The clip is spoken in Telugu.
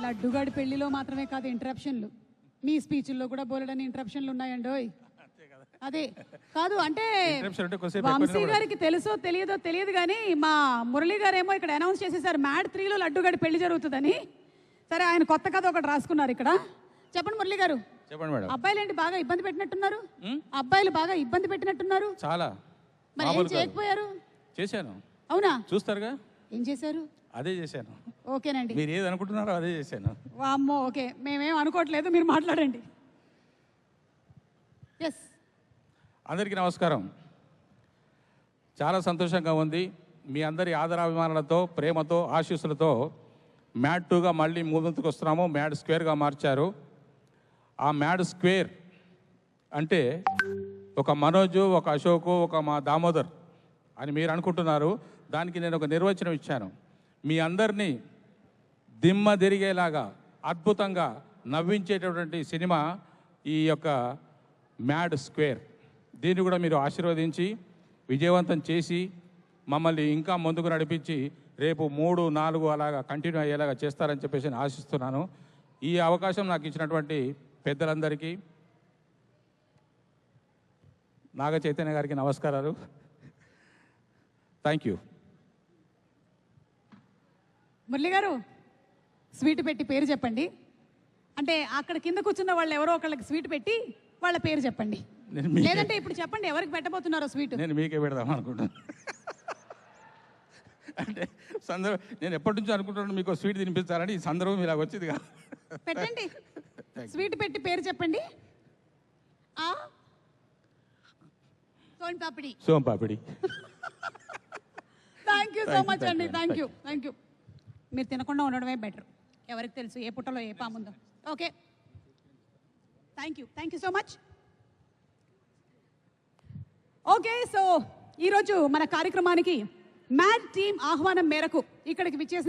లడ్డుగాడి పెళ్లిలో మాత్రమే కాదు ఇంటరప్షన్లు, మీ స్పీచ్ల్లో కూడా బోలెడని ఇంటరప్షన్లు ఉన్నాయండోయ్. అదే కాదు అంటే వంశీ గారికి తెలుసో తెలియదు కానీ మా మురళి గారేమో ఇక్కడ అనౌన్స్ చేసేసారు మ్యాడ్ 3లో లడ్డుగాడి పెళ్లి జరుగుతుందని. సరే, ఆయన కొత్త కథ ఒకటి రాసుకున్నారు ఇక్కడ. చెప్పండి మురళి గారు. చెప్పండి మేడం. అబ్బాయిలు ఏంటి బాగా ఇబ్బంది పెట్టినట్టున్నారు? అబ్బాయిలు బాగా ఇబ్బంది పెట్టినట్టున్నారు. చాలా. మరి ఏం చేయకపోయారు? చేశాను. అవునా? చూస్తారుగా. ఏం చేశారు? అదే చేశాను. ఓకేనండి. మీరు ఏది అనుకుంటున్నారో అదే చేశాను. వామ్మో, ఓకే, మేమేం అనుకోవట్లేదు, మీరు మాట్లాడండి. ఎస్. అందరికీ నమస్కారం. చాలా సంతోషంగా ఉంది. మీ అందరి ఆదరాభిమానాలతో, ప్రేమతో, ఆశీస్సులతో మ్యాడ్ 2గా మళ్ళీ ముందుకు వస్తున్నాము. మ్యాడ్ స్క్వేర్గా మార్చారు. ఆ మ్యాడ్ స్క్వేర్ అంటే ఒక మనోజు, ఒక అశోకు, ఒక మా దామోదర్ అని మీరు అనుకుంటున్నారు. దానికి నేను ఒక నిర్వచనం ఇచ్చాను. మీ అందరినీ దిమ్మ తిరిగేలాగా అద్భుతంగా నవ్వించేటటువంటి సినిమా ఈ యొక్క మ్యాడ్ స్క్వేర్. దీన్ని కూడా మీరు ఆశీర్వదించి విజయవంతం చేసి మమ్మల్ని ఇంకా ముందుకు నడిపించి రేపు 3, 4 అలాగా కంటిన్యూ అయ్యేలాగా చేస్తారని చెప్పేసి నేను ఆశిస్తున్నాను. ఈ అవకాశం నాకు ఇచ్చినటువంటి పెద్దలందరికీ, నాగ చైతన్య గారికి నమస్కారాలు. Thank you. మురళి గారు, స్వీట్ పెట్టి పేరు చెప్పండి. అంటే అక్కడ కింద కూర్చున్న వాళ్ళు ఎవరో ఒకళ్ళకి స్వీట్ పెట్టి వాళ్ళ పేరు చెప్పండి. లేదంటే ఇప్పుడు చెప్పండి ఎవరికి పెట్టబోతున్నారో స్వీట్. నేను మీకే పెడదాం అనుకుంటాను. అంటే సందర్భం నేను ఎప్పటి నుంచో అనుకుంటున్నాను మీకు స్వీట్ తినిపించాలని. ఈ సందర్భం ఇలా వచ్చింది కదా. పెట్టండి, స్వీట్ పెట్టి పేరు చెప్పండి. Soan papdi. Thank you so much అండి. Thank you. మీరు తినకుండా ఉండడమే బెటర్. ఎవరికి తెలుసు ఏ పుట్టలో ఏ పాముందో. Okay, thank you so much. Okay, so ఈరోజు మన కార్యక్రమానికి మ్యాడ్ టీమ్ ఆహ్వానం మేరకు ఇక్కడికి విచ్చేసిన